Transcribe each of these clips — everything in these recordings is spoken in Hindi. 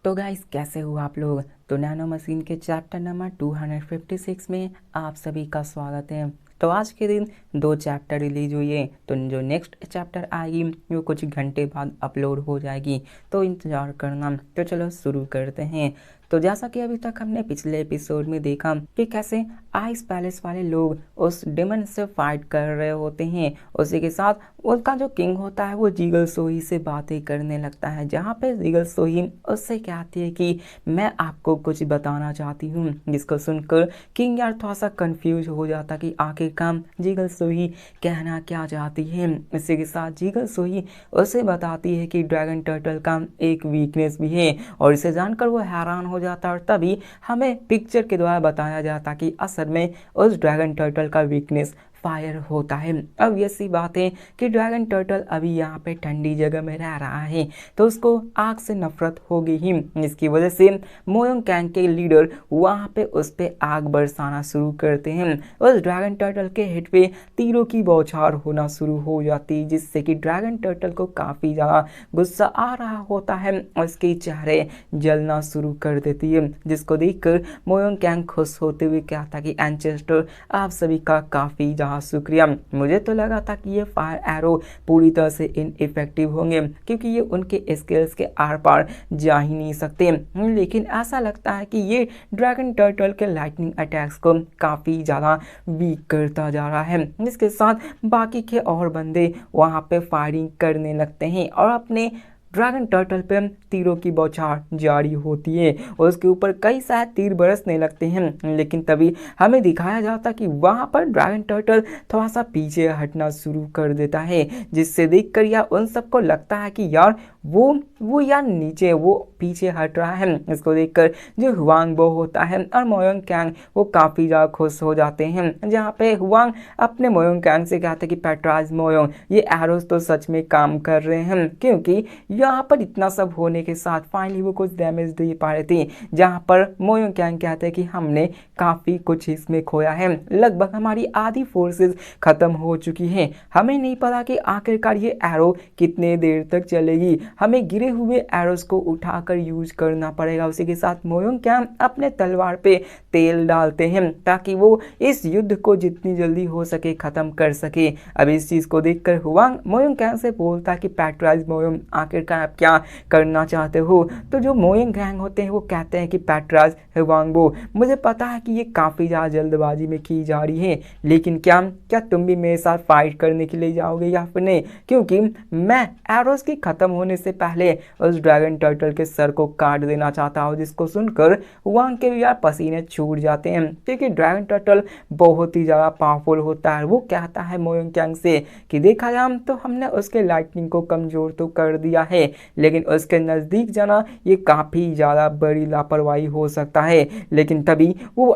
तो गाइस कैसे हो आप लोग। तो नैनो मशीन के चैप्टर नंबर 256 में आप सभी का स्वागत है। तो आज के दिन 2 चैप्टर रिलीज हुई है, तो जो नेक्स्ट चैप्टर आएगी वो कुछ घंटे बाद अपलोड हो जाएगी, तो इंतज़ार करना। तो चलो शुरू करते हैं। तो जैसा कि अभी तक हमने पिछले एपिसोड में देखा कि कैसे आइस पैलेस वाले लोग उस डेमन से फाइट कर रहे होते हैं, उसी के साथ उनका जो किंग होता है वो जीगल सोही से बातें करने लगता है, जहाँ पे जीगल सोही उससे कहती है कि मैं आपको कुछ बताना चाहती हूँ, जिसको सुनकर किंग यार थोड़ा सा कंफ्यूज हो जाता कि आखिरकार जीगल सोही कहना क्या चाहती है। इसी के साथ जीगल सोही उसे बताती है कि ड्रैगन टर्टल का एक वीकनेस भी है, और इसे जानकर वो हैरान हो जाता, और तभी हमें पिक्चर के द्वारा बताया जाता कि असल में उस ड्रैगन टर्टल का वीकनेस फायर होता है। अब ये सी बात है कि ड्रैगन टर्टल अभी यहाँ पे ठंडी जगह में रह रहा है, तो उसको आग से नफरत होगी ही, जिसकी वजह से मोयोंग कैंग के लीडर वहाँ पे उस पे आग बरसाना शुरू करते हैं। उस ड्रैगन टर्टल के हेड पे तीरों की बौछार होना शुरू हो जाती है, जिससे कि ड्रैगन टर्टल को काफ़ी ज़्यादा गुस्सा आ रहा होता है और उसके चेहरे जलना शुरू कर देती है, जिसको देखकर मोयोंग कैंग खुश होते हुए कहता कि एंचेस्टर आप सभी का काफ़ी शुक्रिया। मुझे तो लगा था कि ये फायर एरो पूरी तरह से इनइफेक्टिव होंगे, क्योंकि ये उनके स्किल्स के आर पार जा ही नहीं सकते, लेकिन ऐसा लगता है कि ये ड्रैगन टर्टल के लाइटनिंग अटैक्स को काफ़ी ज़्यादा वीक करता जा रहा है, जिसके साथ बाकी के और बंदे वहाँ पे फायरिंग करने लगते हैं और अपने ड्रैगन टर्टल पे तीरों की बौछार जारी होती है और उसके ऊपर कई सारे तीर बरसने लगते हैं। लेकिन तभी हमें दिखाया जाता कि वहाँ पर ड्रैगन टर्टल थोड़ा सा पीछे हटना शुरू कर देता है, जिससे देखकर यार उन सबको लगता है कि यार वो यार नीचे वो पीछे हट रहा है। इसको देखकर जो हुआंग बो होता है और मोयोंग कैंग वो काफ़ी ज़्यादा खुश हो जाते हैं, जहाँ पे हुआंग अपने मोयोंग कैंग से कहते हैं कि पेट्राज मोयोंग ये एरोस तो सच में काम कर रहे हैं, क्योंकि यहाँ पर इतना सब होने के साथ फाइनली वो कुछ डैमेज दे पा रहे थे, जहाँ पर मोयोंग कैंग कहते हैं कि हमने काफ़ी कुछ इसमें खोया है, लगभग हमारी आधी फोर्सेस ख़त्म हो चुकी हैं, हमें नहीं पता कि आखिरकार ये एरो कितने देर तक चलेगी, हमें गिरे हुए एरोस को उठाकर यूज करना पड़ेगा। उसी के साथ मोयोंग कैंग अपने तलवार पे तेल डालते हैं ताकि वो इस युद्ध को जितनी जल्दी हो सके ख़त्म कर सके। अब इस चीज़ को देखकर हुआंग मोयोंग कैंग से बोलता कि पैट्राइज मोयोंग आखिरकार आप क्या करना चाहते हो। तो जो मोयोंग कैंग होते हैं वो कहते हैं कि पैट्राइज हुआंग बो मुझे पता है कि ये काफ़ी ज़्यादा जल्दबाजी में की जा रही है, लेकिन क्या तुम भी मेरे साथ फाइट करने के लिए जाओगे या फिर नहीं, क्योंकि मैं एरोस के ख़त्म होने से पहले उस ड्रैगन टर्टल के सर को काट देना चाहता हूँ। जिसको सुनकर हुआंग के भी यार पसीने छूट जाते हैं, क्योंकि ड्रैगन टर्टल बहुत ही ज़्यादा पावरफुल होता है। वो कहता है मोयोंग कैंग से कि देखा जाए तो हमने उसके लाइटनिंग को कमज़ोर तो कर दिया है, लेकिन उसके नज़दीक जाना ये काफ़ी ज़्यादा बड़ी लापरवाही हो सकता है। लेकिन तभी वो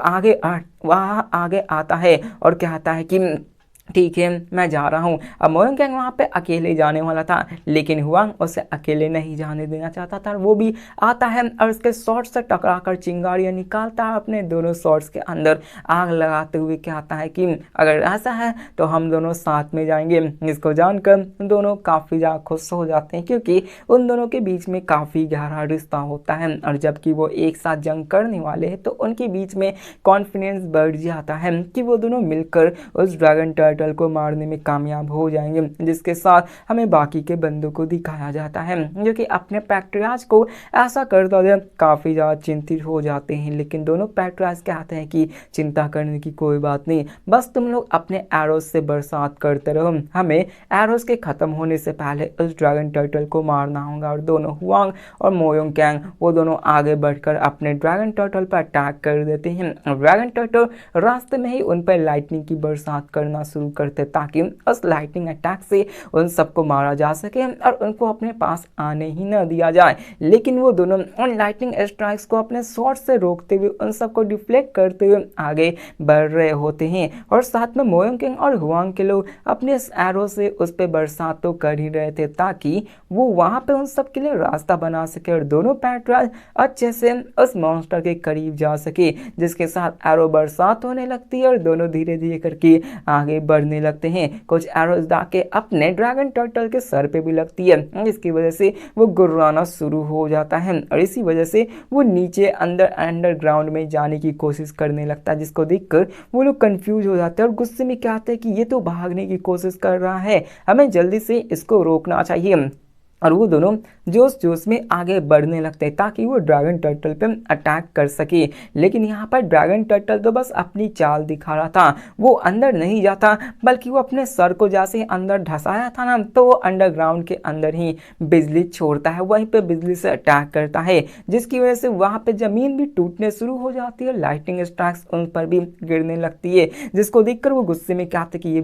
वहाँ आगे आता है और कहता है कि ठीक है मैं जा रहा हूँ। अब मोयोंग कैंग वहाँ पे अकेले जाने वाला था, लेकिन हुआंग उसे अकेले नहीं जाने देना चाहता था। वो भी आता है और उसके शॉर्ट से टकराकर चिंगारियाँ निकालता है, अपने दोनों शॉर्ट्स के अंदर आग लगाते हुए कहता है कि अगर ऐसा है तो हम दोनों साथ में जाएंगे। इसको जानकर दोनों काफ़ी ज़्यादा खुश हो जाते हैं, क्योंकि उन दोनों के बीच में काफ़ी गहरा रिश्ता होता है, और जबकि वो एक साथ जंग करने वाले हैं तो उनके बीच में कॉन्फिडेंस बढ़ जाता है कि वो दोनों मिलकर उस ड्रैगन टर्टल को मारने में कामयाब हो जाएंगे। जिसके साथ हमें बाकी के बंदों को दिखाया जाता है जो कि अपने पैट्रियाज को ऐसा करता है काफ़ी ज़्यादा चिंतित हो जाते हैं, लेकिन दोनों पैट्रियाज कहते हैं कि चिंता करने की कोई बात नहीं, बस तुम लोग अपने एरोस से बरसात करते रहो, हमें एरोस के ख़त्म होने से पहले उस ड्रैगन टर्टल को मारना होगा। और दोनों हुआंग और मोयोंग कैंग वो दोनों आगे बढ़कर अपने ड्रैगन टर्टल पर अटैक कर देते हैं। ड्रैगन टर्टल रास्ते में ही उन पर लाइटनिंग की बरसात करना शुरू करते ताकि उस लाइटनिंग अटैक से उन सबको मारा जा सके और उनको अपने पास आने ही न दिया जाए। लेकिन वो दोनों उन लाइटनिंग स्ट्राइक्स को अपने शॉट से रोकते हुए उन सबको डिफ्लेक्ट करते हुए आगे बढ़ रहे होते हैं, और साथ में मोयोंग कैंग और हुआंग के लोग अपने एरो से उस पर बरसात तो कर ही रहे थे ताकि वो वहाँ पे उन सब के लिए रास्ता बना सके और दोनों पैट्राज अच्छे से उस मॉन्स्टर के करीब जा सके। जिसके साथ एरो बरसात होने लगती है और दोनों धीरे धीरे करके आगे बढ़ने लगते हैं। कुछ एरोज जाके अपने ड्रैगन टर्टल के सर पे भी लगती है, जिसकी वजह से वो गुर्राना शुरू हो जाता है और इसी वजह से वो नीचे अंडरग्राउंड में जाने की कोशिश करने लगता है, जिसको देखकर वो लोग कंफ्यूज हो जाते हैं और गुस्से में कहते हैं कि ये तो भागने की कोशिश कर रहा है, हमें जल्दी से इसको रोकना चाहिए। और वो दोनों जोश जोश में आगे बढ़ने लगते हैं ताकि वो ड्रैगन टर्टल पे अटैक कर सके। लेकिन यहाँ पर ड्रैगन टर्टल तो बस अपनी चाल दिखा रहा था, वो अंदर नहीं जाता बल्कि वो अपने सर को जैसे अंदर धंसाया था ना, तो वो अंडरग्राउंड के अंदर ही बिजली छोड़ता है, वहीं पे बिजली से अटैक करता है, जिसकी वजह से वहाँ पे ज़मीन भी टूटने शुरू हो जाती है, लाइटनिंग स्ट्राइक्स उन पर भी गिरने लगती है, जिसको देखकर वो गुस्से में कहते कि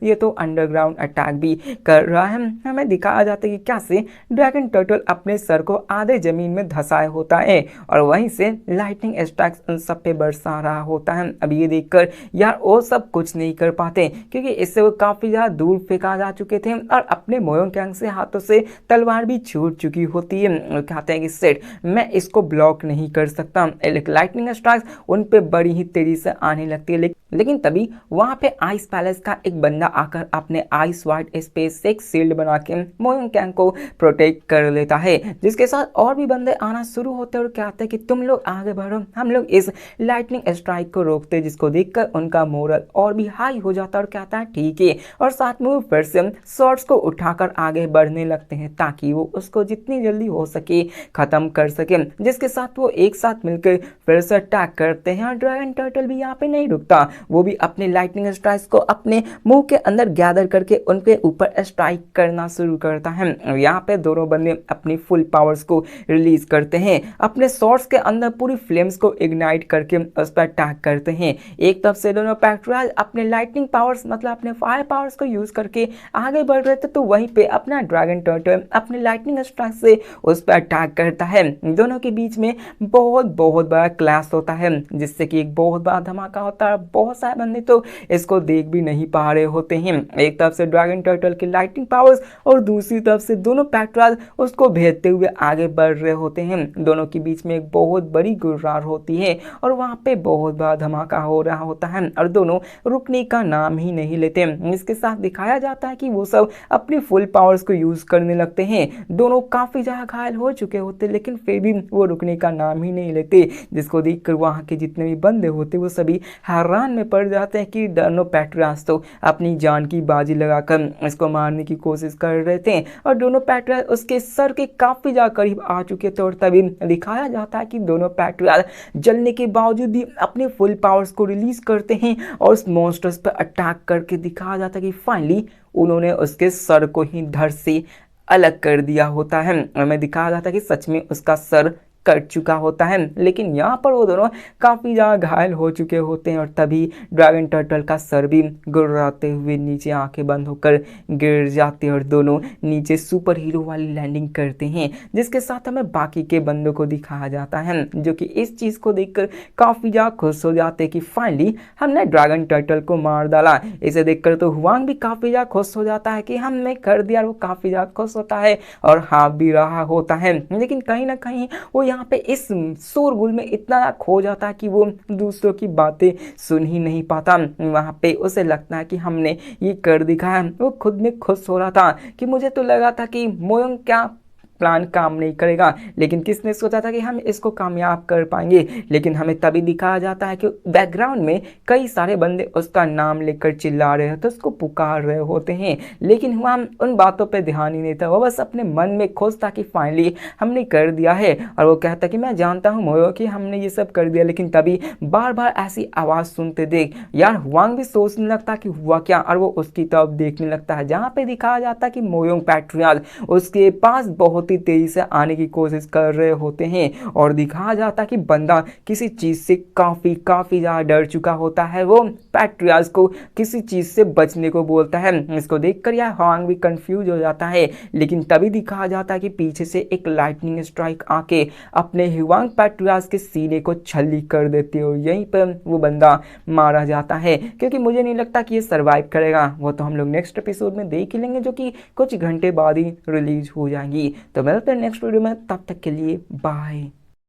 ये तो अंडरग्राउंड अटैक भी कर रहा है। हमें दिखाया जाता है कि कैसे ड्रैगन टर्टल अपने सर को आधे जमीन में धंसाए होता है और वहीं से लाइटनिंग स्ट्राइक्स उन सब पे बरसा रहा होता है। अब ये देखकर यार वो सब कुछ नहीं कर पाते क्योंकि इससे वो काफी ज्यादा दूर फेंका जा चुके थे और अपने मोयोंग कैंग से हाथों से तलवार भी छूट चुकी होती है और कहते हैं कि सेट मैं इसको ब्लॉक नहीं कर सकता। लाइटनिंग स्ट्राइक्स उन पे बड़ी ही तेजी से आने लगती है, लेकिन तभी वहां पे आइस पैलेस का एक बंदा आकर अपने आइस वाइट स्पेस से एक शील्ड बना के मोयोंग कैंग को प्रोटेक्ट कर लेता है, जिसके साथ और भी बंदे आना शुरू होते हैं और कहते हैं कि तुम लोग आगे बढ़ो, हम लोग इस लाइटनिंग स्ट्राइक को रोकते, जिसको देखकर उनका मोरल और भी हाई हो जाता है और कहता है ठीक है, और साथ में वो फिर से शॉर्ट्स को उठाकर आगे बढ़ने लगते हैं ताकि वो उसको जितनी जल्दी हो सके खत्म कर सके, जिसके साथ वो एक साथ मिलकर फिर से अटैक करते हैं। और ड्रैगन टर्टल भी यहाँ पे नहीं रुकता, वो भी अपने लाइटनिंग स्ट्राइक्स को अपने मुंह के अंदर गैदर करके उनके ऊपर स्ट्राइक करना शुरू करता है। यहाँ पे दोनों बंदे अपनी फुल पावर्स को रिलीज करते हैं, अपने शॉर्ट्स के अंदर पूरी फ्लेम्स को इग्नाइट करके उस पर अटैक करते हैं। एक तरफ से दोनों पैक्टोराइज अपने लाइटनिंग पावर्स मतलब अपने फायर पावर्स को यूज करके आगे बढ़ रहे थे, तो वहीं पे अपना ड्रैगन टर्टल अपने लाइटनिंग स्ट्राइक से उस पर अटैक करता है। दोनों के बीच में बहुत बड़ा क्लैश होता है, जिससे कि एक बहुत बड़ा धमाका होता है। बहुत सारे बंदे तो इसको देख भी नहीं पा रहे होते हैं, एक तरफ से ड्रैगन टर्टल की लाइटनिंग पावर्स और दूसरी तरफ से दोनों पैक्टोराइज उसको भेजते हुए आगे बढ़ रहे होते हैं। दोनों के बीच में एक बहुत बड़ी गुर्रार होती है और वहां पे बहुत बड़ा धमाका हो रहा होता है और दोनों रुकने का नाम ही नहीं लेते। इसके साथ दिखाया जाता है कि वो सब अपनी फुल पावर्स को यूज करने लगते हैं। दोनों काफी ज्यादा घायल हो चुके होते लेकिन फिर भी वो रुकने का नाम ही नहीं लेते, जिसको देखकर वहां के जितने भी बंदे होते वो सभी हैरान में पड़ जाते हैं कि दोनों पैक्टोराइज तो अपनी जान की बाजी लगाकर इसको मारने की कोशिश कर रहे थे और दोनों पैक्टोराइज उसके सर के काफी ज्यादा करीब आ चुके थे। और तभी दिखाया जाता है कि दोनों पैक्टोराइज जलने के बावजूद भी अपने फुल पावर्स को रिलीज करते हैं और उस मॉन्स्टर्स पर अटैक करके दिखाया जाता है कि फाइनली उन्होंने उसके सर को ही धड़ से अलग कर दिया होता है। हमें दिखाया जाता है कि सच में उसका सर कट चुका होता है, लेकिन यहाँ पर वो दोनों काफ़ी ज़्यादा घायल हो चुके होते हैं और तभी ड्रैगन टर्टल का सर भी गुर्राते हुए नीचे आंखें बंद होकर गिर जाते हैं और दोनों नीचे सुपर हीरो वाली लैंडिंग करते हैं, जिसके साथ हमें बाकी के बंदों को दिखाया जाता है जो कि इस चीज़ को देखकर काफ़ी ज़्यादा खुश हो जाते हैं कि फाइनली हमने ड्रैगन टर्टल को मार डाला। इसे देखकर तो हुआंग भी काफ़ी ज़्यादा खुश हो जाता है कि हमने कर दिया, वो काफ़ी ज़्यादा खुश होता है और हाँ भी रहा होता है, लेकिन कहीं ना कहीं वो यहाँ पे इस शोरगुल में इतना खो जाता है कि वो दूसरों की बातें सुन ही नहीं पाता। वहाँ पे उसे लगता है कि हमने ये कर दिखाया। वो खुद में खुश हो रहा था कि मुझे तो लगा था कि मोयोंग क्या प्लान काम नहीं करेगा, लेकिन किसने सोचा था कि हम इसको कामयाब कर पाएंगे। लेकिन हमें तभी दिखाया जाता है कि बैकग्राउंड में कई सारे बंदे उसका नाम लेकर चिल्ला रहे होते, उसको पुकार रहे होते हैं, लेकिन वह उन बातों पे ध्यान ही नहीं था। वो बस अपने मन में खुश था कि फाइनली हमने कर दिया है। और वो कहता कि मैं जानता हूँ मोयो कि हमने ये सब कर दिया, लेकिन तभी बार बार ऐसी आवाज़ सुनते देख यार हुआंग भी सोचने लगता कि हुआ क्या, और वो उसकी तरफ देखने लगता है, जहाँ पे दिखाया जाता है कि मोयोंग पैक्टोराइज उसके पास बहुत ही तेजी से आने की कोशिश कर रहे होते हैं और दिखाया जाता है कि बंदा किसी चीज से काफी ज्यादा डर चुका होता है। वो पैक्टोराइज को किसी चीज से बचने को बोलता है। इसको देखकर यार हुआंग भी कंफ्यूज हो जाता है, लेकिन तभी दिखाया जाता है कि पीछे से एक लाइटनिंग स्ट्राइक आके अपने हुआंग पैक्टोराइज के सीने को छल्ली कर देती है और यहीं पर वो बंदा मारा जाता है, क्योंकि मुझे नहीं लगता कि ये सर्वाइव करेगा। वो तो हम लोग नेक्स्ट एपिसोड में देख ही लेंगे, जो कि कुछ घंटे बाद ही रिलीज हो जाएंगी। तो मिलते हैं नेक्स्ट वीडियो में, तब तक के लिए बाय।